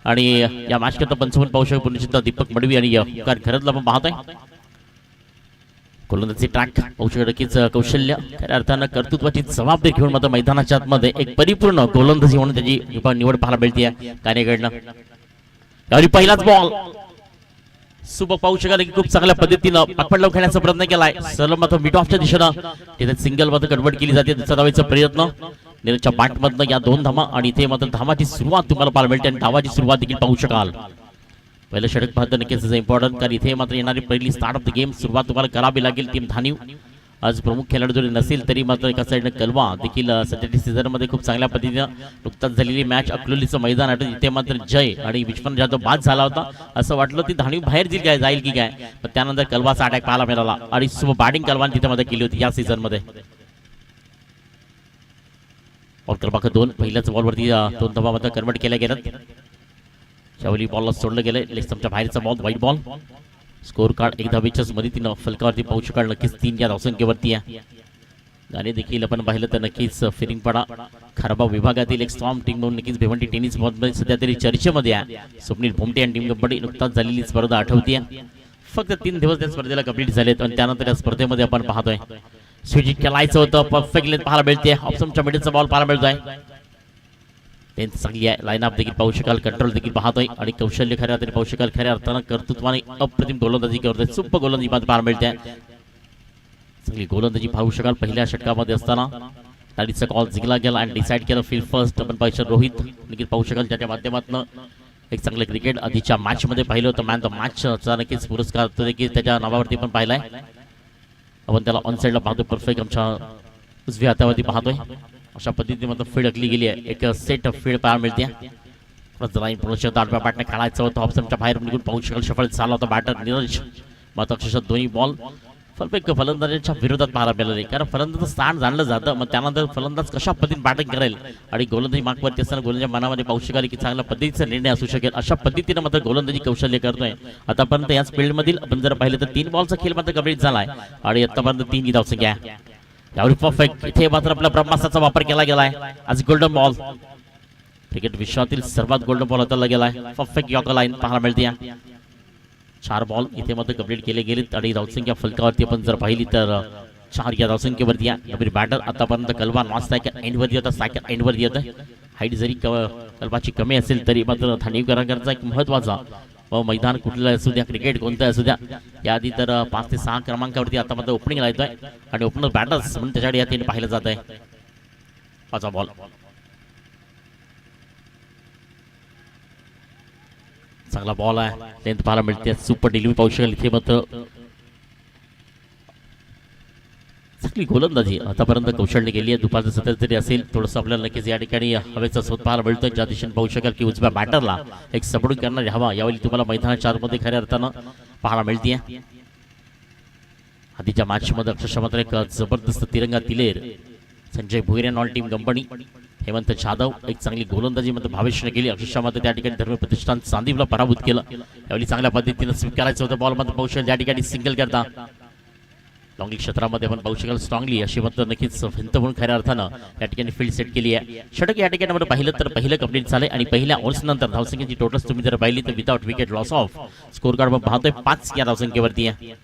आणि या मॅच करता पंचमन पाहू शकतो पुन्हा दीपक मडवी आणि घरातला पण पाहतोय गोलंदाजी ट्रॅक पाहू शकतो नक्कीच कौशल्य खऱ्या अर्थानं कर्तृत्वाची जबाबदारी घेऊन मात्र मैदानाच्या आतमध्ये एक परिपूर्ण गोलंदाजी म्हणून त्याची निवड पाहायला मिळते कार्यकडनं. यावेळी पहिलाच बॉल सुपर पाहू शकाल की खूप चांगल्या पद्धतीनं पाकपट लावून खेळण्याचा प्रयत्न केलाय. सरळ मात्र मिड ऑफच्या दिशेनं तिथे सिंगल मात्र कन्वर्ट केली जाते. दुसरा धावायचा प्रयत्न नीरजच्या बॅटमधनं या दोन धावा आणि इथे मात्र धावाची सुरुवात तुम्हाला पाहायला मिळते आणि धावाची सुरुवात देखील पाहू शकाल. पहिलं षटक पाहतं नक्कीच इम्पॉर्टंट कारण इथे मात्र येणारी पहिली स्टार्ट ऑफ द गेम सुरुवात तुम्हाला करावी लागेल. टीम धानीव आज प्रमुख खेळाडू जरी नसेल तरी मात्र एका साईडनं कलवा देखील सध्याच्या सीझनमध्ये खूप चांगल्या पद्धतीनं नुकताच झालेली मॅच अकलोलीचं मैदान आठवतं. इथे मात्र जय आणि विश्वनाथ जाधव बाद झाला होता. असं वाटलं ती धानीव बाहेर जाईल की काय, पण त्यानंतर कलवाचा अटॅक पाहायला मिळाला आणि सुपर बॅटिंग कलवान तिथे मध्ये केली होती या सीझनमध्ये. बॉल क्रमांक 2 पहिल्याच बॉलवरती दोन धावा मात्र कन्वर्ट केल्या गेल्यात. त्यावेळी बॉलला सोडलं गेलंय लेग स्टंपच्या बाहेरचा ball white ball. Score card एक धावेच्याच मदतीनं फलकावरती पाहू शकाल नक्कीच 3 या धावसंख्येवरती आहे. आणि देखील आपण पाहिलं तर नक्कीच फिरिंगपाडा खरबा विभागातील एक स्ट्रॉंग टीम म्हणून नक्कीच भिवंडी टेनिस बॉलमध्ये सध्या तरी चर्चेमध्ये आहे. स्वप्नील भोमटे आणि टीम कंपनी नुकताच झालेली स्पर्धा आठवतीये. फक्त 3 दिवस त्या स्पर्धेला कंप्लीट झालेत आणि त्यानंतर या स्पर्धेमध्ये आपण पाहतोय स्विच केलायचं होतं परफेक्टली पाहायला मिळते. ऑप्शनच्या मिडलचा बॉल पाहायला मिळतोय. चांगली आहे लाईन अप देखील पाहू शकाल कंट्रोल देखील पाहतोय आणि कौशल्य खऱ्या तरी पाहू शकाल. खऱ्या अर्थानं कर्तृत्वाने अप्रतिम गोलंदाजी करतोय. सुपर गोलंदाजी पाहायला मिळते. चांगली गोलंदाजी पाहू शकाल. पहिल्या षटकामध्ये असताना ताडीचा कॉल जिंकला गेला आणि डिसाईड केलं फील्ड फर्स्ट. आपण पाहिजे रोहित देखील पाहू शकाल ज्याच्या माध्यमातून एक चांगलं क्रिकेट आधीच्या मॅच मध्ये पाहिलं होतं. मॅन ऑफ मॅचचा नक्कीच पुरस्कार देखील त्याच्या नावावरती पण पाहिलाय. आपण त्याला ऑन साईडला पाहतोय परफेक्ट आमच्या उजव्या हातावरती पाहतोय. अशा पद्धतीने मात्र फील्ड अकली गेली आहे. एक सेट ऑफ फील्ड पाहायला मिळते. आठव्या बॅटने खेळायचं होतं. ऑप्शनच्या बाहेर निघून पाहू शकाल सफल झाला होता बॅटर नीरज. मात्र अक्षरशः दोन्ही बॉल परफेक्ट फलंदाजांच्या विरोधात पाहायला मिळाले कारण फलंदाज स्थान जाणलं जातं. मग त्यानंतर फलंदाज कशा पद्धतीने बॅटिंग करेल आणि गोलंदाजी मागवरती असताना गोलंदाजा मनामध्ये पाहू शकाल की चांगल्या पद्धतीचा निर्णय असू शकेल. अशा पद्धतीने मात्र गोलंदाजी कौशल्य करतोय. आतापर्यंत याच फील्डमधील आपण जर पाहिलं तर 3 बॉलचा खेळ मात्र कंप्लीट झालाय आणि आतापर्यंत 3 धावसंख्या आहे. यावेळी परफेक्ट इथे मात्र आपल्या ब्रह्मास्त्राचा वापर केला गेलाय. आज गोल्डन बॉल क्रिकेट विश्वातील सर्वात गोल्डन बॉल हाताळला गेलाय. परफेक्ट यॉर्कर लाईन पाहायला मिळते. 4 बॉल इथे मात्र कंप्लीट केले गेलेत आणि धावसंख्या फलकावरती आपण जर पाहिली तर 4 या धावसंख्येवरती आहे. नवीन बॅटर आतापर्यंत कलवा नॉन एंडवरती येतं. सेकंड एंडवरती येतं. हाईट जरी कलवाची कमी असेल तरी मात्र धानीवकरांचा एक महत्वाचा मैदान कुठलं असू द्या क्रिकेट कोणतं असू द्या याआधी तर 5 ते 6 क्रमांकावरती आता मात्र ओपनिंग येतोय आणि ओपनर बॅटर्स म्हणून त्याच्याकडे या तीन पाहिलं जात आहे. 5 बॉल चांगला बॉल आहे. लेंथ पाहायला मिळते. सुपर डिलिव्हरी पाहू शकाल. इथे मात्र चांगली गोलंदाजी आतापर्यंत कौशल्य केली आहे. दुपारचं सतत जरी असेल थोडंसं आपल्याला नक्कीच या ठिकाणी हवेचा स्रोत पाहायला मिळतोय. ज्या दिशेने पाहू शकाल की उजव्या बॅटरला एक सपोर्ट करणारी हवा यावेळी तुम्हाला मैदानाच्या आतमध्ये खऱ्या अर्थानं पाहायला मिळते. आधीच्या मॅच मध्ये अक्षरशः मात्र एक जबरदस्त तिरंगा तिलेर संजय भुईरे नॉन टीम कंपनी हेमंत जाधव एक चांगली गोलंदाजी मध्ये भावेशने केली. अक्षरशः मात्र त्या ठिकाणी धर्म प्रतिष्ठान चांदीवला पराभूत केलं. यावेळी चांगल्या पद्धतीने स्वीकारायचं होतं. बॉल मध्ये पाहू शकाल त्या ठिकाणी सिंगल करता लॉंग क्षेत्रामध्ये आपण पाहू शकाल स्ट्रॉंगली अशी मात्र नक्कीच भिंत म्हणून खऱ्या अर्थानं या ठिकाणी फील्ड सेट केली आहे. षटक या ठिकाणी आपण पाहिलं तर पहिलं कंप्लीट झालंय आणि पहिल्या ओव्हर्स नंतर धावसंख्येची टोटल तुम्ही जर पाहिली तर without wicket loss off score card आपण पाहतोय 5 या धावसंख्येवरती आहे.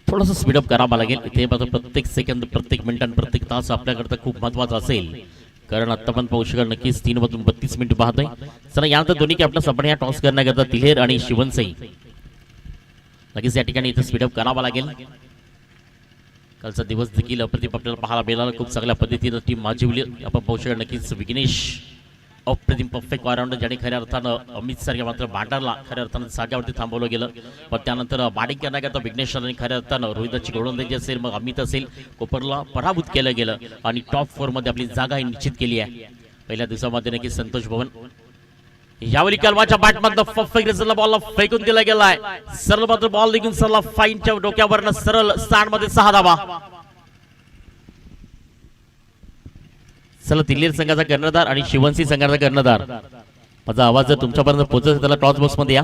थोडंसं स्पीडअप करावं लागेल. इथे मात्र प्रत्येक सेकंद प्रत्येक मिनिट आणि प्रत्येक तास आपल्याकरता खूप महत्वाचा असेल कारण आता पण पाहू शकाल नक्कीच 3 मधून 32 मिनिट पाहतोय. चला यानंतर दोन्ही कॅप्टन्स आपण या टॉस करण्याकरता तिहेर आणि शिवनसई नक्कीच या ठिकाणी इथे स्पीडअप करावं लागेल. कालचा दिवस देखील अप्रतिम आपल्याला पाहायला मिळाला. खूप चांगल्या पद्धतीनं टीम माजिवली आपण पाहू शकाल नक्कीच विघ्नेश अप्रतिम परफेक्ट ऑलराउंडर ज्याने खऱ्या अर्थानं अमित सारख्या मात्र बॅटरला खऱ्या अर्थानं जाग्यावरती थांबवलं गेलं. पण त्यानंतर बॅटिंग करण्याकरता विघ्नेश आणि खऱ्या अर्थानं रोहितची गोलंदाजी असेल मग अमित असेल कोपरला पराभूत केलं गेलं आणि टॉप 4 मध्ये आपली जागा निश्चित केली आहे. पहिल्या दिवसामध्ये नक्की संतोष भवन यावेळी कलवाच्या बॅटमधनं परफेक्ट रिझल्टला बॉलला फेकून दिला गेलाय. सरळ मात्र बॉल निघून सरला फाईनच्या डोक्यावरनं सरळ स्टँड मध्ये 6 धावा. चला दिल्ली संघाचा कर्णधार आणि शिवंसी संघाचा कर्णधार, माझा आवाज जर तुमच्यापर्यंत पोहोचत त्याला टॉस बॉक्स मध्ये या.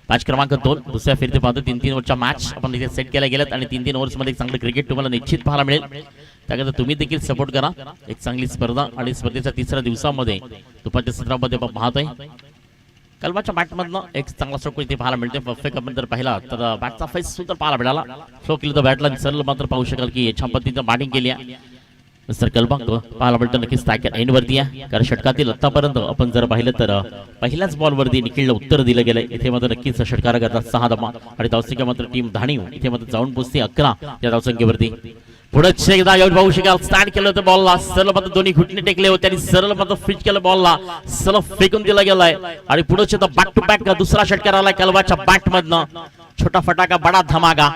मॅच क्रमांक 2 दुसऱ्या फेरीत पाहतो. 3-3 ओव्हरच्या मॅच आपण इथे सेट केल्या गेल्यात आणि 3-3 ओव्हर्स मध्ये चांगलं क्रिकेट तुम्हाला निश्चित पाहायला मिळेल. त्याकरता तुम्ही देखील सपोर्ट करा. एक चांगली स्पर्धा आणि स्पर्धेच्या तिसऱ्या दिवसामध्ये दुपारच्या सत्रामध्ये आपण पाहतोय. कलबाच्या बॅटमधनं एक चांगला स्ट्रोक इथे पाहायला मिळते. परफेक्ट आपण जर पाहिला तर बॅटचा फेस सुद्धा पाहायला मिळाला. शो केलं तर बॅटला सरळ मात्र पाहू शकाल की याच्या पद्धतीनं बॅटिंग केली आहे. मिस्टर कलबांक पाहायला मिळतं नक्कीच ताकद एंडवरती आहे. कारण षटकातील आतापर्यंत आपण जर पाहिलं तर पहिल्याच बॉलवरती निखिलला उत्तर दिलं गेलं. इथे मात्र नक्कीच षटकार करतात 6 धावा आणि धावसंख्या मात्र टीम धाणीव इथे मात्र जाऊन पोहोचते 11 या धावसंख्येवरती. पुढे एकदा येऊन पाहू शकाल स्टँड केलं होतं बॉलला, सरळ मात्र दोन्ही घुटणे टेकले होते आणि सरळ मात्र फिच केलं बॉलला, सरळ फेकून दिला गेलाय आणि पुढे बॅक टू बॅक दुसरा षटकार आलाय कलबाच्या बॅट मधनं. छोटा फटाका बडा धमाका.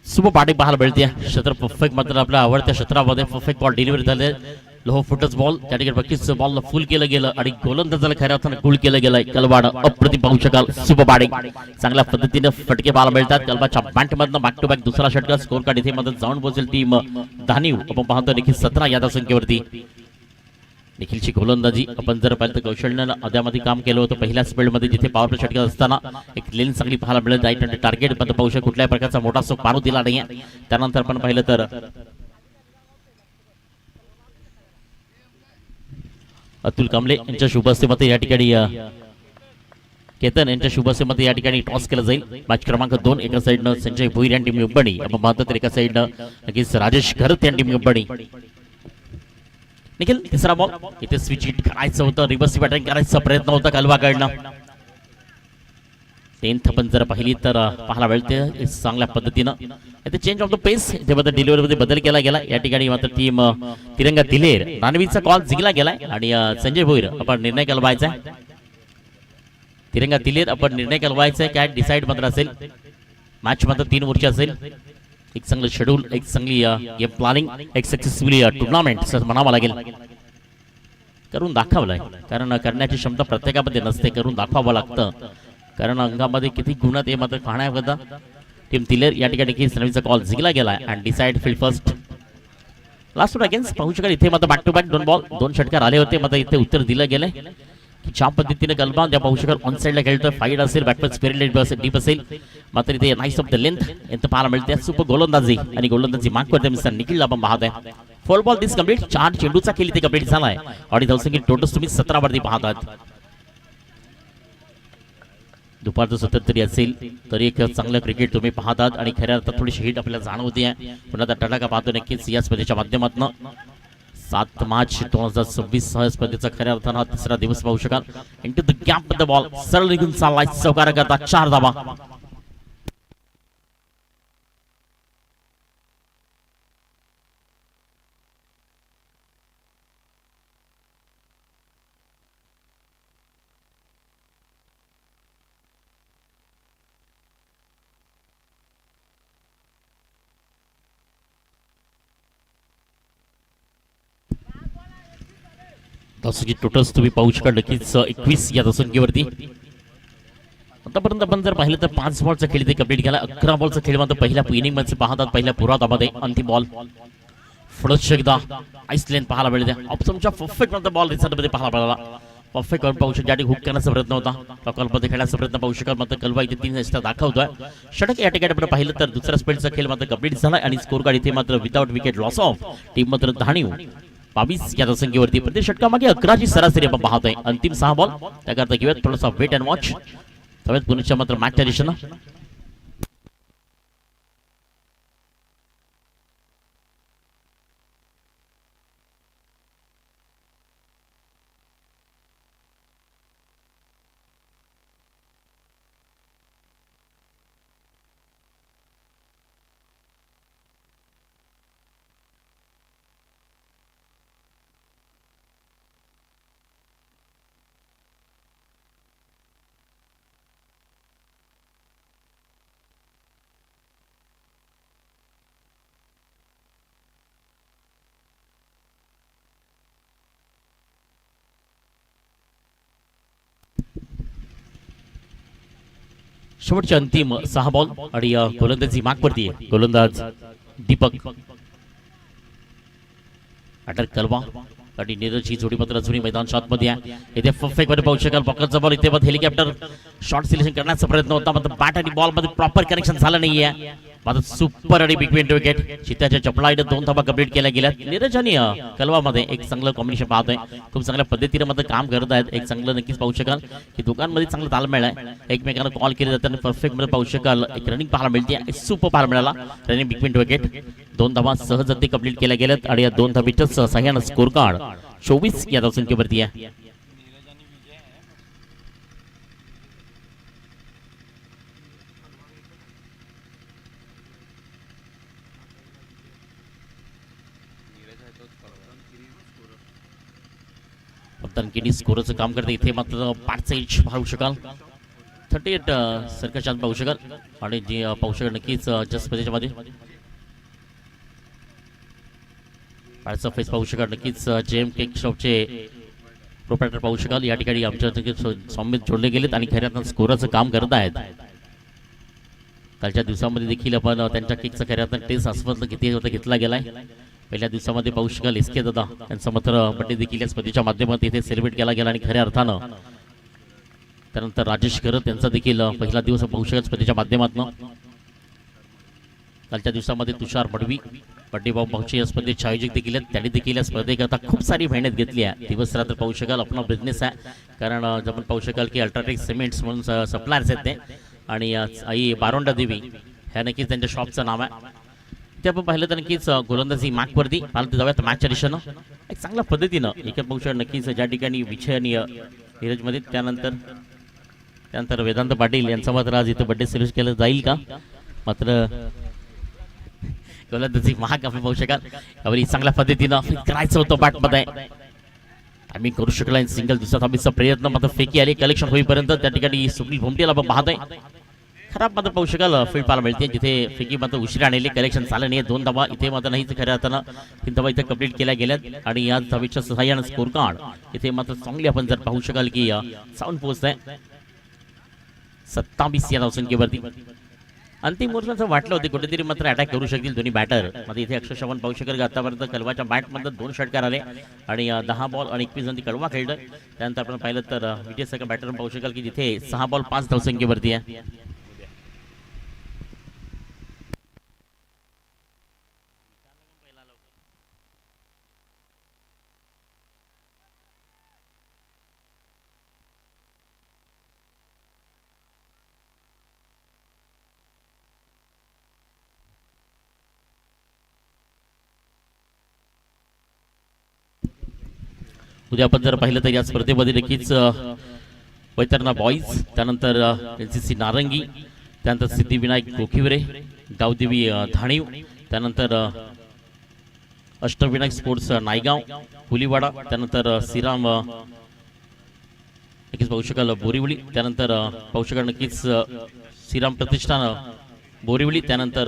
सुपर बॅटिंग पाहायला मिळते. क्षेत्र परफेक्ट मात्र आपल्या आवडत्या क्षेत्रामध्ये परफेक्ट बॉल डिलिव्हरी झाले. लो फुटच बॉल त्या ठिकाणी बाकीच बॉल फुल केलं गेलं आणि गोलंदाजाला खऱ्या अर्थानं गुल केलं गेलंय. कलबाड अप्रतिम पाहू शकाल. सुपर बॅटिंग चांगल्या पद्धतीने फटके पाहायला मिळतात. कलबाच्या बॅट मधनं बॅक टू बॅक दुसरा षटकार. स्कोर कार्ड इथे मध्ये जाऊन पोहोचेल टीम धानीव. आपण पाहतो देखील 17 या धावसंख्येवरती. निखिलची गोलंदाजी आपण जर पाहिलं तर कौशल्यानं अद्यामध्ये काम केलं होतं पहिल्या स्पेलमध्ये जिथे पॉवर प्ले षटकार असताना एक लेन चांगली पाहायला मिळेल. राईट हँड टार्गेट पण पाहू शकतो कुठल्याही प्रकारचा मोठा स्ट्रोक मारू दिला नाहीये. त्यानंतर आपण पाहिलं तर अतुल कांबळे यांच्या शुभहस्तेमध्ये या ठिकाणी केतन यांच्या शुभहस्तेमध्ये या ठिकाणी टॉस केलं जाईल. मॅच क्रमांक 2 एका साईडनं संजय भोईर यांनी टीम कंपनी आपण पाहतो तर एका साईडनं नक्कीच राजेश घरत यांनी टीम कंपनी. निखिल तिसरा बॉल इथे स्विच हिट करायचं होतं. रिव्हर्स बॅटिंग करायचा प्रयत्न होता कलबाकडनं. 10th आपण जर पाहिली तर पाहायला मिळते चांगल्या पद्धतीनं इथे चेंज ऑफ द पेस इथे मात्र डिलिव्हरी मध्ये बदल केला गेला. या ठिकाणी मात्र टीम तिरंगा दिलेर रणवीरचा कॉल जिंकला गेलाय आणि संजय भोईर आपण निर्णय कलवायचा. तिरंगा दिलेर आपण निर्णय कलवायचा. काय डिसाइड मात्र असेल. मॅच मात्र 3 ओव्हरची असेल. एक चांगलं शेड्यूल एक चांगली गेम प्लॅनिंग एक सक्सेसफुली टुर्नामेंट असं म्हणावं लागेल. करून दाखवलंय कारण करण्याची क्षमता प्रत्येकामध्ये नसते. करून दाखवावं लागतं कारण अंगामध्ये किती गुण ते मात्र पाहण्याकरता टीम तिलेर या ठिकाणी की सर्व्हिसचा कॉल जिंकला गेलाय आणि decide field first last against पाहू शकाल. इथे मात्र बॅक टू बॅक 2 बॉल 2 षटकार आले होते. मात्र इथे उत्तर दिलं गेलंय की ज्या पद्धतीने कलबा त्या पाहू शकाल ऑन साइडला खेळतोय. फाईट असेल बॅकवर्ड स्पिरिट डीप असेल. मात्र इथे नाईस ऑफ द लेंथ इथं पाहायला मिळते. सुपर गोलंदाजी आणि गोलंदाजी माग करते मिस्टर निखिल आपण पाहत आहे. 4 बॉल दिस कंप्लीट 4 चेंडूचा खेळ इथे कंप्लीट झालाय आणि धावसंख्या टोटल तुम्ही 17 वरती पाहत आहात. दुपारचं सतत तरी असेल तरी एक चांगलं क्रिकेट तुम्ही पाहतात आणि खऱ्या अर्थात थोडीशी हिट आपल्याला जाणवते आहे. पुन्हा तडाखा पाहतो नक्कीच या स्पर्धेच्या माध्यमातून. 7 मार्च 2026 स्पर्धेचा खऱ्या अर्थानं तिसरा दिवस पाहू शकाल. Into the gap the ball सरळ निघून चाललाय चौकार करता 4 धावा. टोटल्स तुम्ही पाहू शकाल नक्कीच 21 या धावसंख्येवरती. आतापर्यंत आपण जर पाहिलं तर 5 बॉलचा खेळ इथे कंप्लीट केला. 11 बॉलचा खेळ मात्र पहिल्या इनिंग मध्ये पाहतात. पहिल्या पुरातामध्ये अंतिम बॉल पुढे एकदा आईसलेन पाहायला मिळते. ऑप्शनच्या परफेक्ट मध्ये बॉल रिसर्च मध्ये पाहायला मिळाला. परफेक्ट करून पाहू शकता हुक करण्याचा प्रयत्न होता. टॉकलमध्ये खेळण्याचा प्रयत्न पाहू शकाल. मात्र कलवा इथे 3 रन दाखवतोय. षटक या ठिकाणी आपण पाहिलं तर दुसऱ्या स्पेलचा खेळ मात्र कंप्लीट झाला आणि स्कोर कार्ड इथे मात्र without wicket loss of team मात्र धाणीव 22 या धावसंख्येवरती. प्रत्येक षटकामागे 11ची सरासरी आपण पाहतोय. अंतिम 6 बॉल त्याकरता घेऊयात थोडासा वेट अँड वॉच. सगळ्यात पुण्याच्या मात्र मॅचच्या दिशेनं शेवटचे अंतिम 6 बॉल आणि गोलंदाजी मागवरती आहे. गोलंदाज दीपक अटक कलवा आणि नीरज ही जोडी मात्र जुनी मैदान शॉट मध्ये आहे. इथे फेक मध्ये पाहू शकाल पॉकेटचा बॉल इथे हेलिकॉप्टर शॉट सिलेक्शन करण्याचा प्रयत्न होता मात्र बॅट आणि बॉल मध्ये प्रॉपर कनेक्शन झालं नाहीये. मात्र सुपर आणि बिग विंड विकेट चित्त्याच्या चपळाईने 2 धावा कंप्लीट केल्या गेल्या. नीरज आणि कलवा मध्ये एक चांगलं कॉम्बिनेशन पाहतोय. खूप चांगल्या पद्धतीने मात्र काम करत आहेत. एक चांगलं नक्कीच पाहू शकाल की दोघांमध्ये चांगला ताळमेळ आहे. एकमेकांना कॉल केले जातात आणि परफेक्ट मध्ये पाहू शकाल एक रनिंग पाहायला मिळते. सुपर पाहायला मिळाला रनिंग बिग विंड विकेट. 2 धावा सहज कंप्लीट केल्या गेल्यात आणि या 2 धावीच्या सहाय्यानं स्कोर कार्ड 24 या धावसंख्येवरती आहे. किनी स्कोरचं काम करते. इथे मात्र 5 इंच पाहू शकाल 38 सरका चान्स पाहू शकाल आणि जी पाहू शकाल नक्कीच जस्ट मध्ये 5चा फेस पाहू शकाल नक्कीच जेम केक शॉपचे प्रोप्रायटर पाहू शकाल. या ठिकाणी आमच्या सौम्य जोडले गेलेत आणि खऱ्यात स्कोरचं काम करत आहेत. कालच्या दिवसामध्ये देखील आपण त्यांच्या केकचा खऱ्यात टेस्ट आस्वाद किती होता घेतला गेलाय. पहिल्या दिवसामध्ये पाहू शकाल एसके दादा यांचा मात्र बड्डे देखील या स्पर्धेच्या माध्यमातून इथे सेलिब्रेट केला गेला आणि खऱ्या अर्थानं त्यानंतर राजेश करत यांचा देखील पहिला दिवस पाहू शकाल स्पर्धेच्या माध्यमातून. कालच्या दिवसामध्ये तुषार मडवी बड्डे भाऊ भाऊचे या स्पर्धेचे आयोजक देखील आहेत. त्यांनी देखील या स्पर्धेकरता खूप सारी मेहनत घेतली आहे. दिवस रात्र पाहू शकाल आपला बिझनेस आहे. कारण आपण पाहू शकाल की अल्ट्राटेक सिमेंट्स म्हणून सप्लायर्स आहेत ते आणि आई बारोंडा देवी ह्या नक्कीच त्यांच्या शॉपचं नाव आहे. ते आपण पाहिलं तर नक्कीच गोलंदाजी मागवरती पाहिलं जाऊयात मॅचच्या दिशेनं एक चांगल्या पद्धतीनं एक पाहू शकतो नक्कीच ज्या ठिकाणी विजय आणि नीरजमध्ये त्यानंतर वेदांत पाटील यांचा मात्र आज इथं बड्डे सेलिब्रेट केलं जाईल का. मात्र गोलंदाजी महाग आपण पाहू शकाल चांगल्या पद्धतीनं करायचं होतं बॅटमध्ये आम्ही करू शकला. सिंगल दुसरा थांबीचा प्रयत्न मात्र फेकी आली कलेक्शन होईपर्यंत त्या ठिकाणी सुनील भोमटेला आपण पाहतोय. खराब मात्र पाहू शकाल फील्ड पाहायला मिळते जिथे फेकी मात्र उशिरा आणलेली कलेक्शन झालं नाही. 2 धावा इथे मात्र नाहीच खऱ्या अर्थानं 3 धावा इथे कंप्लीट केल्या गेल्यात आणि या धावीच्या सहाय्यानं स्कोर कार्ड इथे मात्र चांगली आपण जर पाहू शकाल की साऊंड पोस्ट आहे 27 या धावसंख्येवरती. अंतिम मुहूर्ताचं वाटलं होते कुठेतरी मात्र अटॅक करू शकतील दोन्ही बॅटर. मध्ये इथे अक्षरशः आपण पाहू शकाल की आतापर्यंत कलवाच्या बॅटमध्ये 2 षटकार आले आणि 10 बॉल आणि 21 रन कलवा खेळलं. त्यानंतर आपण पाहिलं तर विजय बॅटर पाहू शकाल की जिथे 6 बॉल 5 धावसंख्येवरती आहे. उद्या आपण जर पाहिलं तर या स्पर्धेमध्ये नक्कीच वैतरणा बॉईज त्यानंतर एनसीसी नारंगी त्यानंतर सिद्धिविनायक गोखिवरे गावदेवी धाणीव त्यानंतर अष्टविनायक स्पोर्ट्स नायगाव हुलीवाडा त्यानंतर श्रीराम नक्कीच पाहू शकाल बोरिवली त्यानंतर पाहू शकाल नक्कीच श्रीराम प्रतिष्ठान बोरिवली त्यानंतर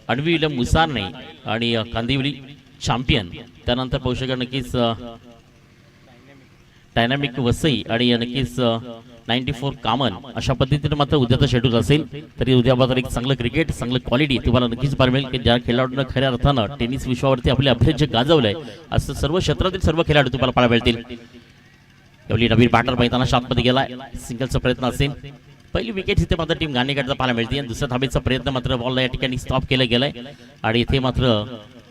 अणवी मुसारणे आणि कांदिवली चॅम्पियन त्यानंतर पाहू शकाल नक्कीच डायनामिक वसई आणि नक्कीच 94 कामन अशा पद्धतीने मात्र उद्याचं शेड्यूल असेल. तरी उद्या मात्र एक चांगलं क्रिकेट चांगलं क्वालिटी तुम्हाला नक्कीच पाहायला मिळेल की ज्या खेळाडूंना खऱ्या अर्थानं टेनिस विश्वावरती आपले अभ्यास जे गाजवलंय असं सर्व क्षेत्रातील सर्व खेळाडू तुम्हाला पाहायला मिळतील. एवढी नवीन बॅटर मैदानात शॉटमध्ये गेलाय सिंगलचा प्रयत्न असेल. पहिली विकेट इथे मात्र टीम गाणेकडचा पाहायला मिळते आणि दुसऱ्या धाबेचा प्रयत्न मात्र बॉलला या ठिकाणी स्टॉप केला गेलाय आणि इथे मात्र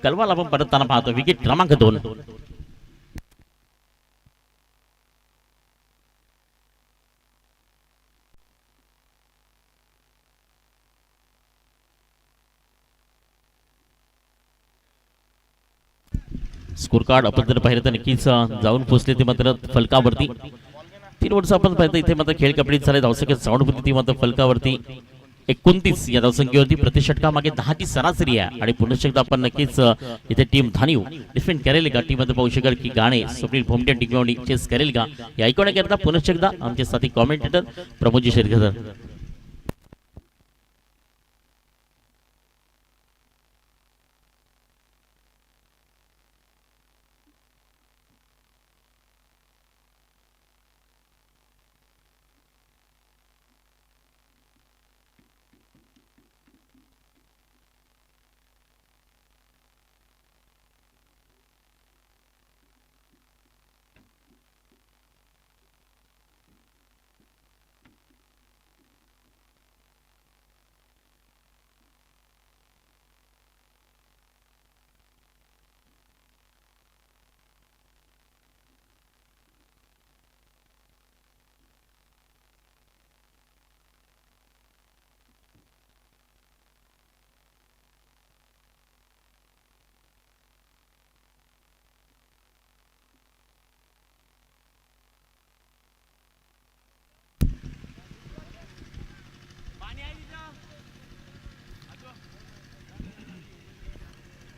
कलवाला आपण परतताना पाहतो विकेट क्रमांक 2. स्कोर कार्ड आपण जर पाहिलं तर नक्कीच जाऊन पोहोचले ते मात्र फलकावरती 3 वर्ष आपण पाहिलं इथे मात्र खेळ कंप्लीट झाले. धावसंख्या जाऊन ती मात्र फलकावरती 29 या धावसंख्येवरती प्रति षटकामागे 10 ची सरासरी आहे आणि पुन्हा एकदा आपण नक्कीच इथे टीम धानीव डिफेंड करेल का टीम मध्ये पाहू शकाल की गाणे सुनील भोमटे टिकवणी चेस करेल का या ऐकण्याकरता पुन्हा एकदा आमचे साथी commentator Pramodji Sherkar.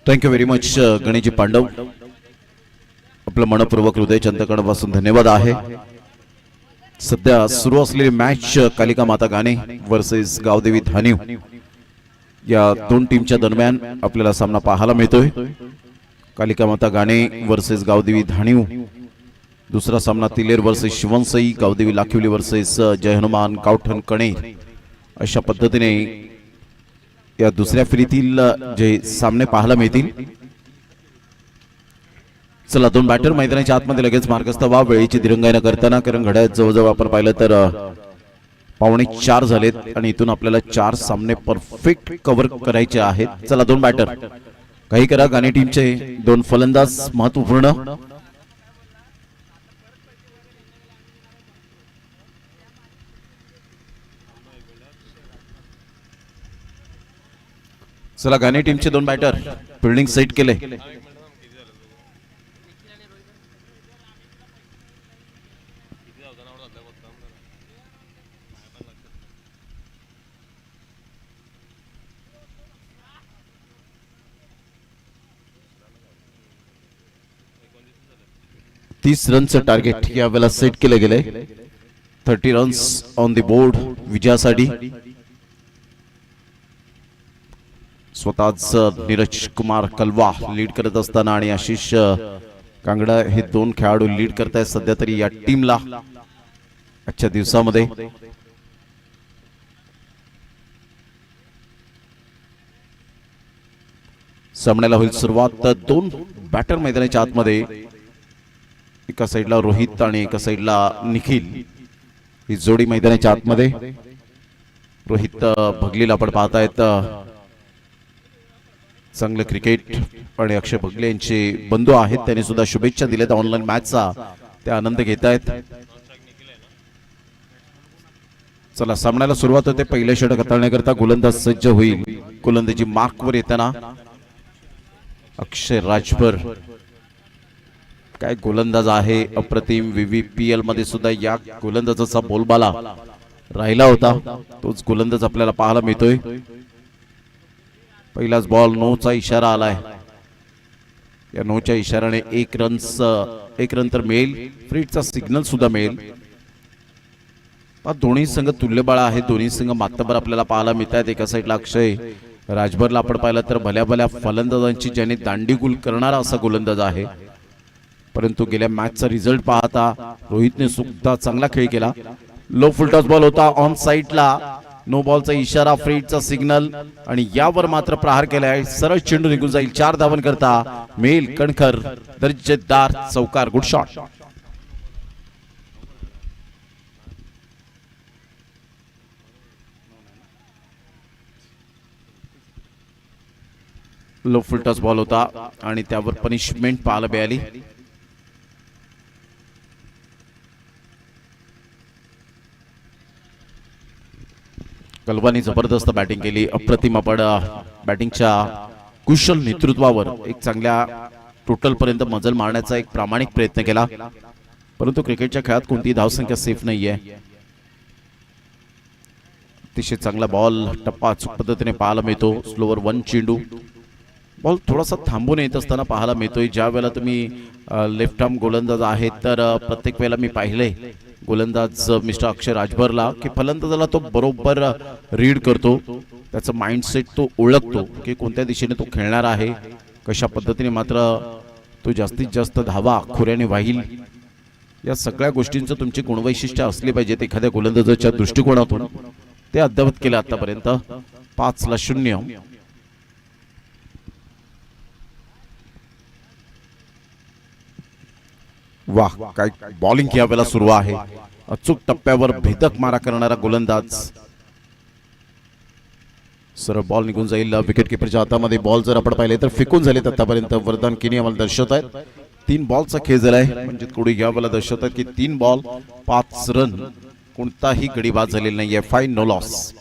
Thank you very much Ganeshji Pandav, आपलं मनपूर्वक हृदय चंदकडापासून धन्यवाद आहे. सध्या सुरू असलेली मॅच कालिका माता गाणे वर्सेस गावदेवी धानिव या दोन टीमच्या दरम्यान आपल्याला सामना पाहायला मिळतोय. कालिका माता गाणे वर्सेस गावदेवी धानिव. दुसरा सामना तिलेर वर्सेस शिवनसई, गावदेवी लाखिवली वर्सेस जय हनुमान गावठण कणेर. अशा पद्धतीने या दुसऱ्या फेरीतील जे सामने पाहायला मिळतील. चला, दोन बॅटर मैदानाच्या आतमध्ये लगेच मार्गस्थ व्हा. वेळेची दिरंगाई न करताना, कारण घड्याळात जवळजवळ आपण पाहिलं तर 3:45 झालेत आणि इथून आपल्याला 4 सामने परफेक्ट कव्हर करायचे आहेत. चला, दोन बॅटर काही करा. गाणे टीमचे दोन फलंदाज महत्वपूर्ण. चला, गाणे टीमचे दोन बॅटर फिल्डिंग सेट केले. तीस रनचं टार्गेट यावेळेला सेट केले गेले. 30 रन्स ऑन द बोर्ड विजयासाठी. स्वतःच नीरज कुमार कलवा लीड करत असताना आणि आशिष कांगडा हे दोन खेळाडू लीड करत आहेत सध्या तरी या टीमला आजच्या दिवसामध्ये. सामन्याला होईल सुरुवात. दोन बॅटर मैदानाच्या आतमध्ये, एका साईडला रोहित आणि एका साईडला निखिल ही जोडी मैदानाच्या आतमध्ये. रोहित भगलीला आपण पाहतायत, चांगलं क्रिकेट आणि अक्षय भगले यांचे बंधू आहेत, त्यांनी सुद्धा शुभेच्छा दिल्यात ऑनलाईन मॅचचा, ते आनंद घेत आहेत. चला, सामन्याला सुरुवात होते. पहिल्या षटक हाताळण्याकरता गोलंदाज सज्ज होईल. गोलंदाजी मार्कवर येताना अक्षय राजभर, काय गोलंदाज आहे, अप्रतिम. VVPL मध्ये सुद्धा या गोलंदाजाचा बोलबाला राहिला होता, तोच गोलंदाज आपल्याला पाहायला मिळतोय. पहिलाच बॉल, नोचा इशारा आलाय. या नोच्या इशाराने एक रन तर मिळेल, फ्रीडचा सिग्नल सुद्धा मिळेल. दोन्ही संघ तुल्यबळ आहे, दोन्ही संघ मातबर आपल्याला पाहायला मिळतात. एका साईडला अक्षय राजभरला आपण पाहिलं तर भल्या भल्या फलंदाजांची ज्याने दांडीगुल करणारा असा गोलंदाज आहे. परंतु गेल्या मॅचचा रिझल्ट पाहता रोहितने सुद्धा चांगला खेळ केला. लो फुलटॉस बॉल होता ऑन साईडला, नो बॉलचा इशारा, फ्रीडचा सिग्नल आणि यावर मात्र प्रहार केलाय. सरळ चेंडू निघून जाईल. 4 धावन करता मेल कणखर, दर्जेदार चौकार. Good shot. Low full toss ball होता आणि त्यावर पनिशमेंट पाहायला मिळाली. कलवानी जबरदस्त बॅटिंग केली. अप्रतिम आपण बॅटिंगच्या कुशल नेतृत्वावर एक चांगल्या टोटल पर्यंत मजल मारण्याचा एक प्रामाणिक प्रयत्न केला, परंतु क्रिकेटच्या खेळात कोणतीही धावसंख्या सेफ नाहीये. अतिशय चांगला बॉल टप्पा अचूक पद्धतीने पाहायला मिळतो. स्लोवर 1 चेंडू. बॉल थोडासा थांबून येत असताना पाहायला मिळतोय. ज्या वेळेला तुम्ही लेफ्ट आर्म गोलंदाज आहेत तर प्रत्येक वेळेला मी पाहिले गोलंदाज मिस्टर अक्षय राजभरला की फलंदाजाला तो बरोबर रीड करतो, त्याचा माइंडसेट तो ओळखतो की कोणत्या दिशेने तो खेळणार आहे, कशा पद्धतीने मात्र तो जास्तीत जास्त धावा खोऱ्याने वाहील. या सगळ्या गोष्टींचं तुमची गुणवैशिष्ट्य असली पाहिजेत एखाद्या गोलंदाजाच्या दृष्टिकोनातून. ते अद्यावत केलं आतापर्यंत. 5-0. वाह, काय बॉलिंग यावेळेला सुरू आहे. अचूक टप्प्यावर भेदक मारा करणारा गोलंदाज. सरळ बॉल निघून जाईल विकेट किपरच्या हातामध्ये. बॉल जर आपण पाहिले तर फेकून झालेत आतापर्यंत. वरदान किनी आम्हाला दर्शवत आहेत 3 बॉलचा खेळ झालाय. म्हणजे कोडी यावेळेला दर्शवत आहेत की 3 बॉल 5 रन, कोणताही गडी बाद झालेला नाहीये. 5 नो लॉस.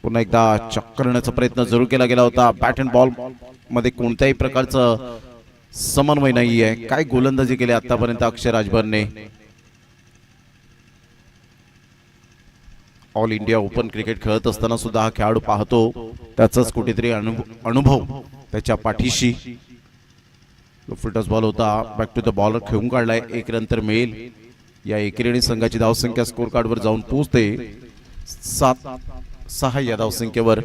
पुन्हा एकदा चक्कर करण्याचा प्रयत्न जरूर केला गेला होता. बॅट अँड बॉल मध्ये कोणत्याही प्रकारचं समन्वय नाहीये. काय गोलंदाजी केली आतापर्यंत अक्षय राजभरने. ऑल इंडिया ओपन क्रिकेट खेळत असताना सुद्धा हा खेळाडू पाहतो त्याचाच कुठेतरी अनुभव त्याच्या पाठीशी फुलटॉस बॉल होता, बॅक टू द बॉलर खेळून काढलाय, 1 रन तर मिळेल. या एकेरीने संघाची धावसंख्या स्कोर कार्डवर जाऊन पोहोचते 7-6 या धावसंख्येवर.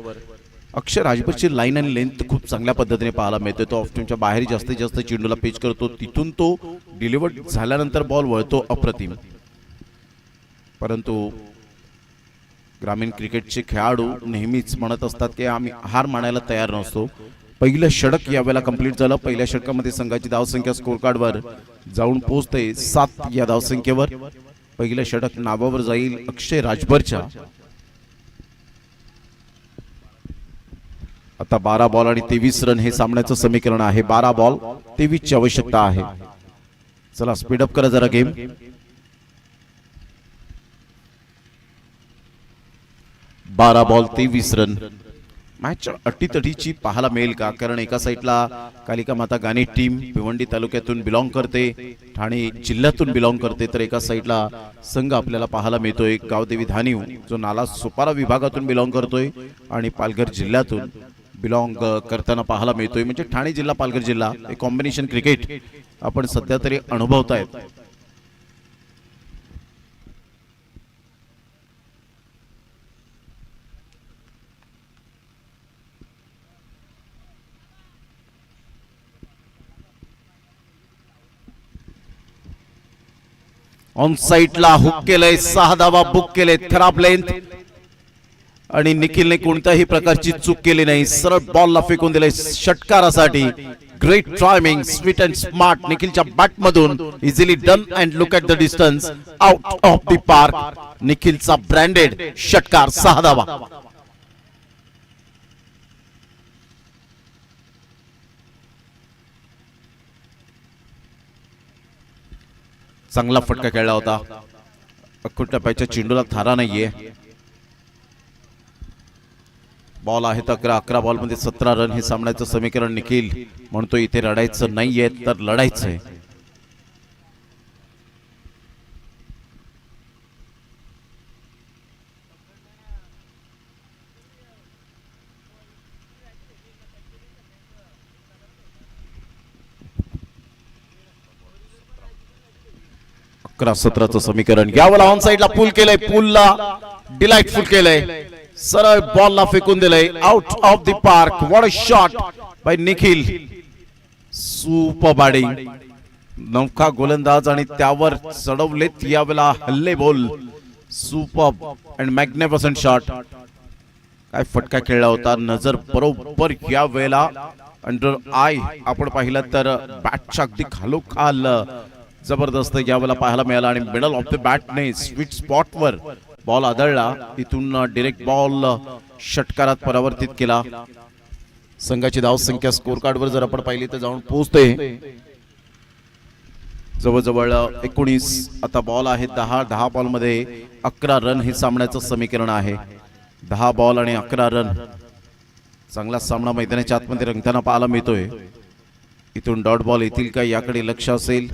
अक्षय राजभरची लाईन आणि लेंथ खूप चांगल्या पद्धतीने पाहायला मिळते. तो ऑफ स्टंपच्या बाहेर जास्तीत जास्त चेंडूला पिच करतो, तिथून तो डिलिव्हर्ड झाल्यानंतर बॉल वळतो अप्रतिम. परंतु ग्रामीण क्रिकेटचे खेळाडू नेहमीच म्हणत असतात की आम्ही हार मानायला तयार नसतो. पहिलं षटक यावेळेला कंप्लीट झालं. पहिल्या षटकामध्ये संघाची धावसंख्या स्कोर कार्डवर जाऊन पोहोचते 7 या धावसंख्येवर. पहिलं षटक नावावर जाईल अक्षय राजभरच्या. आता 12 बॉल आणि 23 रन हे सामन्याचं समीकरण आहे. 12 बॉल 23 ची आवश्यकता आहे. चला स्पीडअप करा जरा गेम. 12 ball 23 run. मॅच अटीतटीची पाहायला मिळेल का? कारण एका साईडला कालिका माता गाणी टीम भिवंडी तालुक्यातून बिलॉंग करते, ठाणे जिल्ह्यातून बिलॉंग करते, तर एका साईडला संघ आपल्याला पाहायला मिळतोय गावदेवी धानीव जो नाला सुपारा विभागातून बिलॉंग करतोय आणि पालघर जिल्ह्यातून बिलॉंग करताना पाहायला मिळतोय. म्हणजे ठाणे जिल्हा पालघर जिल्हा हे कॉम्बिनेशन क्रिकेट आपण सध्या तरी अनुभवतायत. ऑन साइडला हुक केलंय, 6 धावा बुक केले, खराब लेंथ आणि निखिलने कोणत्याही प्रकारची चूक केली नाही. सरळ बॉलला फेकून दिले षटकारासाठी. Great timing, sweet and smart निखिलच्या बॅट मधून. Easily done and look at the distance, out of the park. निखिलचा ब्रँडेड षटकार, 6 धावा. चांगला फटका खेळला होता. अख्खूट टप्प्याच्या चेंडूला थारा नाहीये. बॉल आहेत 11 बॉलमध्ये 17 रन हे सामन्याचं समीकरण. निखिल म्हणतो इथे रडायचं नाहीये तर लढायचंय. अकरा 17चं समीकरण. यावेळेला ऑन साइडला पूल केलंय, पूलला डिलाइटफुल केलंय, सरळ बॉलला फेकून दिलंय, out of the park. What a shot bye Nikhil. Super batting, नौका गोलंदाज आणि त्यावर चढवलेत यावेळेला हल्ले ball. Super and magnificent shot. काय फटका खेळला होता. नजर बरोबर या वेळेला अंडर आय आपण पाहिलं तर बॅटच्या अगदी खालोखाल जबरदस्त यावेळेला पाहायला मिळाला आणि मिडल ऑफ द बॅटने स्वीट स्पॉटवर बॉल आदळला. इथून डायरेक्ट बॉल षटकारात परावर्तित केला. संघाची धावसंख्या स्कोर कार्डवर जर आपण पाहिली तर जाऊन पोहोचते जवळजवळ 19. आता बॉल आहे 10 बॉलमध्ये 11 रन हे सामन्याचं समीकरण आहे. 10 बॉल आणि 11 रन. चांगला सामना मैदानाच्या आतमध्ये रंगताना पाहायला मिळतोय. इथून डॉट बॉल येतील का याकडे लक्ष असेल.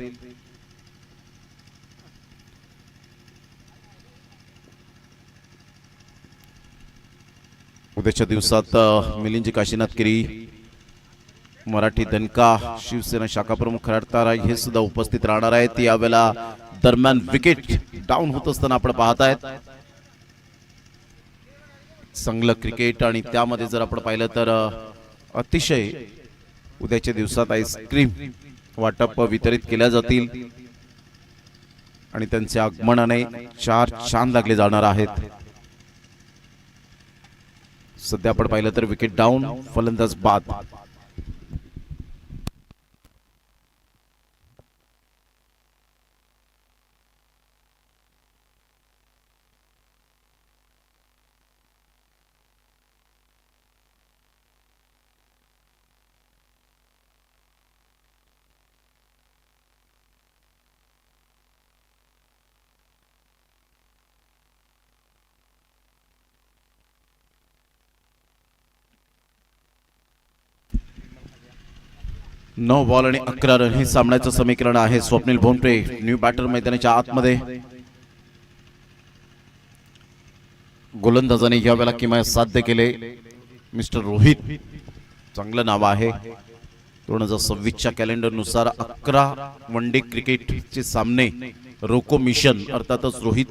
उद्याच्या दिवसात मिलिंद काशीनाथ गिरी, मराठी दणका, शिवसेना शाखा प्रमुख खराडतारा हे सुद्धा उपस्थित राहणार आहेत. यावेळेला दरम्यान विकेट डाऊन होत असताना आपण पाहतायत. चांगलं क्रिकेट आणि त्यामध्ये जर आपण पाहिलं तर अतिशय उद्याच्या दिवसात आईस्क्रीम वाटप वितरित केल्या जातील आणि त्यांच्या आगमनाने 4 चांद लागले जाणार आहेत. सध्या आपण पाहिलं तर विकेट डाऊन, फलंदाज बाद. नऊ बॉल आणि 11 रन हे सामन्याचं समीकरण आहे. स्वप्नील भोमटे न्यू बॅटर मैदानाच्या आतमध्ये. गोलंदाजाने यावेळेला किमान साध्य केले. मिस्टर रोहित चांगलं नाव आहे. 2026च्या कॅलेंडरनुसार 11 वन डे क्रिकेटचे सामने रोको मिशन अर्थातच रोहित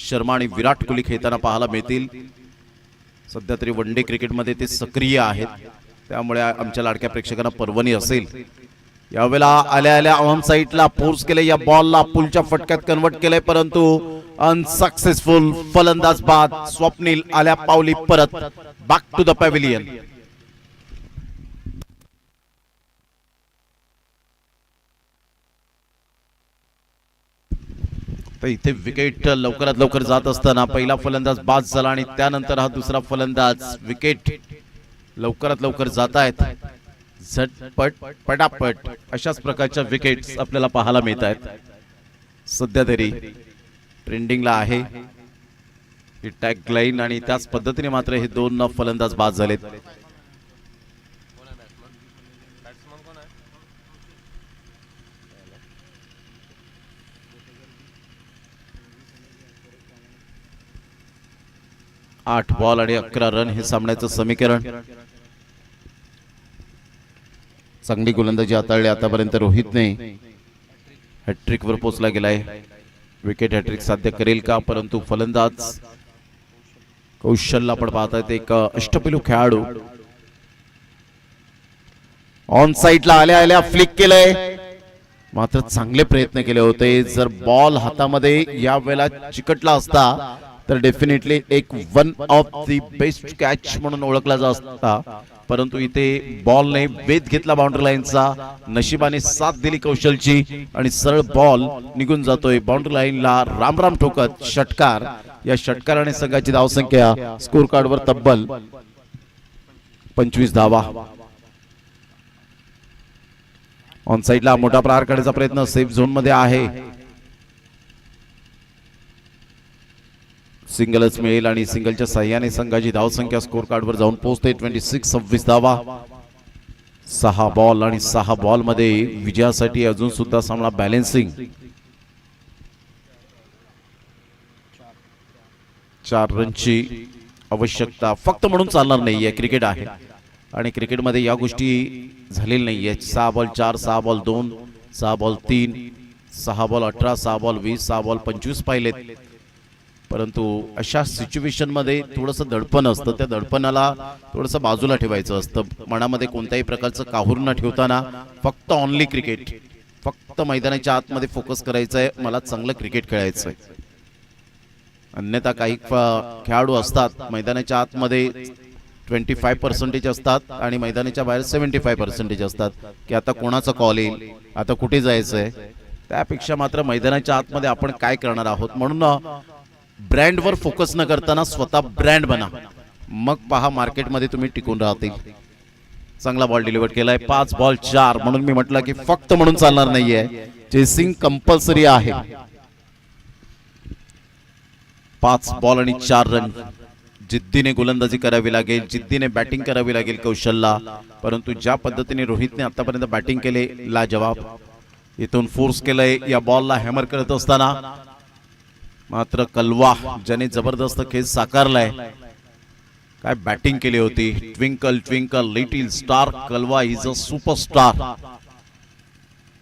शर्मा आणि विराट कोहली खेळताना पाहायला मिळतील. सध्या तरी वन डे क्रिकेटमध्ये ते सक्रिय आहेत, त्यामुळे आमच्या लाडक्या प्रेक्षकांना पर्वणी असेल. यावेळेला आल्या आल्या ऑन साईडला फोर्स केले, या बॉलला पुलच्या फटक्यात कन्वर्ट केले, परंतु अनसक्सेसफुल. फलंदाज बाद. स्वप्नील आल्या पावली परत बॅक टू द पॅव्हिलियन. तर इथे विकेट लवकरात लवकर जात असताना पहिला फलंदाज बाद झाला आणि त्यानंतर हा दुसरा फलंदाज. विकेट लवकरात लवकर जात आहेत. झटपट पटापट अशाच प्रकारच्या विकेट्स आपल्याला पाहायला मिळत आहेत. सध्या तरी ट्रेंडिंगला आहे ही टॅग लाईन आणि त्याच पद्धतीने मात्र हे दोन फलंदाज बाद झालेत. आठ बॉल आणि 11 रन हे सामन्याचं समीकरण. चांगली गोलंदाजी हाताळली आतापर्यंत रोहितने. हॅट्रिक वर पोहोचला गेलाय. विकेट हॅट्रिक साध्य करेल का? परंतु फलंदाज कौशल्य आपण पाहतायत, एक अष्टपैलू खेळाडू. ऑन साईडला आल्या आल्या फ्लिक केलंय, मात्र चांगले प्रयत्न केले होते. जर बॉल हातामध्ये या वेळेला चिकटला असता तर डेफिनेटली एक one of the best catch म्हणून ओळखला जात असता, परंतु इथे बॉलने वेध घेतला बाउंड्री लाईनचा. नशिबाने साथ दिली कौशलची आणि सरळ बॉल निघून जातोय बाउंड्री लाईनला. राम राम ठोकत षटकार. या षटकाराने संघाची धावसंख्या स्कोर कार्डवर तब्बल 25 धावा. ऑन साईडला मोठा प्रहार करण्याचा प्रयत्न सेफ झोन मध्ये आहे. सिंगलच मिळेल आणि सिंगलच्या साह्याने संघाची धावसंख्या स्कोर कार्डवर जाऊन पोहोचते 26 धावा. 6 बॉल आणि 6 बॉल मध्ये विजयासाठी अजून सुद्धा सामना बॅलेन्सिंग. 4 रनची आवश्यकता फक्त म्हणून चालणार नाहीये. क्रिकेट आहे आणि क्रिकेटमध्ये या गोष्टी झालेल्या नाहीये. 6 ball 4, 6 ball 2, 6 ball 3, 6 ball 18, 6 ball 20, 6 ball 25 पाहिलेत. परंतु अशा सिच्युएशन मध्ये थोडंसं दडपण असतं. त्या दडपणाला थोडंसं बाजूला ठेवायचं असतं. मनामध्ये कोणत्याही प्रकारचं काहूर न ठेवताना फक्त ऑनली क्रिकेट, फक्त मैदानाच्या आतमध्ये फोकस करायचं आहे. मला चांगलं क्रिकेट खेळायचं आहे. अन्यथा काही खेळाडू असतात मैदानाच्या आतमध्ये 25% असतात आणि मैदानाच्या बाहेर 75% असतात की आता कोणाचा कॉल येईल, आता कुठे जायचंय. त्यापेक्षा मात्र मैदानाच्या आतमध्ये आपण काय करणार आहोत म्हणून ब्रँडवर फोकस न करताना स्वतः ब्रँड बना, मग पहा मार्केटमध्ये तुम्ही टिकून राहतील. चांगला बॉल डिलिव्हर केलाय. 5 बॉल 4 म्हणून मी म्हटलं की फक्त म्हणून चालणार नाहीये. चेसिंग कंपल्सरी आहे. 5 बॉल आणि 4 रन. जिद्दीने गोलंदाजी करावी लागेल, जिद्दीने बॅटिंग करावी लागेल कौशलला. परंतु ज्या पद्धतीने रोहितने आतापर्यंत बॅटिंग केले लाजवाब. इथून फोर्स केलंय या बॉलला हॅमर करत असताना, मात्र कलवा ज्याने जबरदस्त खेळ साकारलाय. काय बॅटिंग केली होती. Twinkle twinkle little star, Kalwa is a superstar.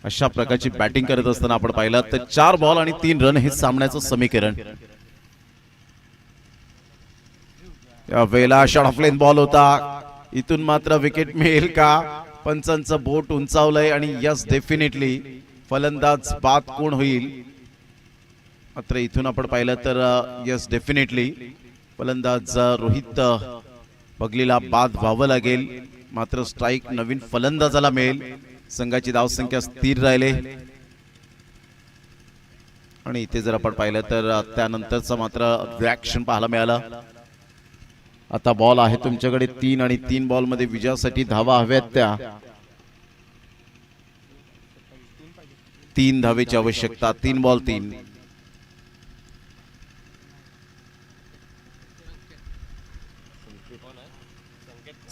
अशा प्रकारची बॅटिंग करत असताना आपण पाहिलं तर 4 बॉल आणि 3 रन हे सामन्याचं समीकरण. या वेळेला शॉर्ट ऑफ लेन बॉल होता. इथून मात्र विकेट मिळेल का? पंचांचं बोट उंचावलंय आणि यस डेफिनेटली फलंदाज बाद कोण होईल. मात्र इथून आपण पाहिलं तर यस डेफिनेटली फलंदाज रोहित बगलीला बाद व्हावं लागेल. मात्र स्ट्राईक नवीन फलंदाजाला मिळेल. संघाची धावसंख्या स्थिर राहिले आणि इथे जर आपण पाहिलं तर त्यानंतरचा मात्र रिॲक्शन पाहायला मिळालं. आता बॉल आहे तुमच्याकडे 3 आणि 3 बॉल मध्ये विजयासाठी धावा हव्यात. त्या 3 धावेची आवश्यकता. 3 बॉल 3.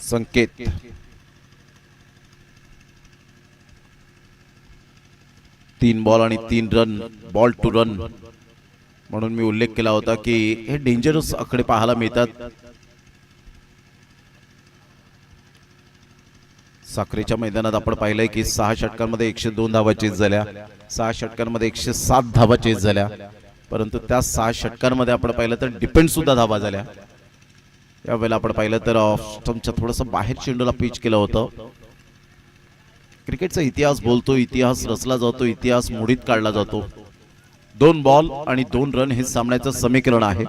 संकेत 3 बॉल आणि 3 रन. बॉल टू रन म्हणून मी उल्लेख केला होता की हे डेंजरस आकडे पाहायला मिळतात. साखरेच्या मैदानात आपण पाहिलंय की 6 षटकांमध्ये 102 धावा चेस झाल्या, 6 षटकांमध्ये 107 धावा चेस झाल्या, परंतु त्या 6 षटकांमध्ये आपण पाहिलं तर डिपेंड सुद्धा धावा झाल्या. यावेळेला आपण पाहिलं तर ऑफ स्टंपच्या थोडंसं बाहेर चेंडूला पिच केलं होतं. क्रिकेटचा इतिहास बोलतो, इतिहास रचला जातो, इतिहास मोडीत काढला जातो. 2 बॉल आणि 2 रन हे सामन्याचं समीकरण आहे.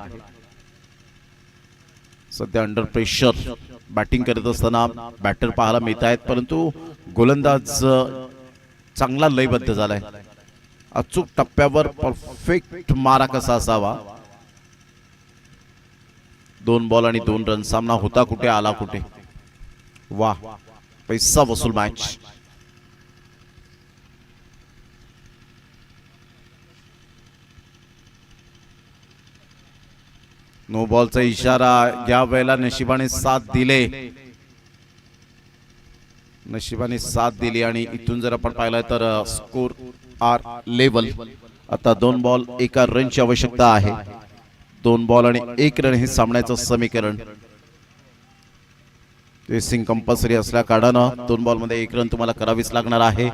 सध्या अंडर प्रेशर बॅटिंग करत असताना बॅटर पाहायला मिळत आहेत, परंतु गोलंदाज चांगला लयबद्ध झालाय. अचूक टप्प्यावर परफेक्ट मारा कसा असावा. 2 बॉल आणि 2 रन. सामना होता कुठे आला कुठे. वा, पैसा वसूल मॅच. नो बॉलचा इशारा. या वेळेला नशिबाने साथ दिले, नशिबाने साथ दिली आणि इथून जर आपण पाहिलं तर स्कोर आर लेवल. आता 2 बॉल 1 रनची आवश्यकता आहे. 2 बॉल आणि 1 रन हे सामन्याचं समीकरण. रेसिंग कंपल्सरी असल्या कारणानं 2 बॉल मध्ये 1 रन तुम्हाला करावीच लागणार आहे.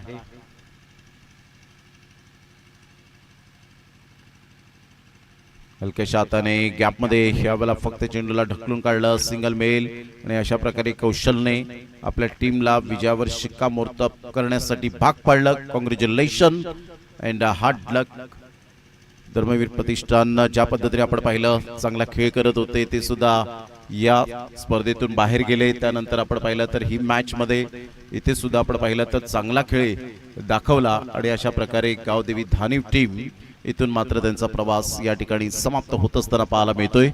हलक्याशा हाताने गॅपमध्ये यावेळेला फक्त चेंडूला ढकलून काढलं. सिंगल मेल आणि अशा प्रकारे कौशलने आपल्या टीमला विजयावर शिक्कामोर्तब करण्यासाठी भाग पाडलं. कॉंग्रॅच्युलेशन अँड हार्ड लक. धर्मवीर प्रतिष्ठान ज्या पद्धतीने आपण पाहिलं चांगला खेळ करत होते, ते सुद्धा या स्पर्धेतून बाहेर गेले. त्यानंतर आपण पाहिलं तर ही मॅच मध्ये इथे सुद्धा आपण पाहिलं तर चांगला खेळ दाखवला आणि अशा प्रकारे गावदेवी धानिव टीम इथून मात्र त्यांचा प्रवास या ठिकाणी समाप्त होत असताना पाहायला मिळतोय.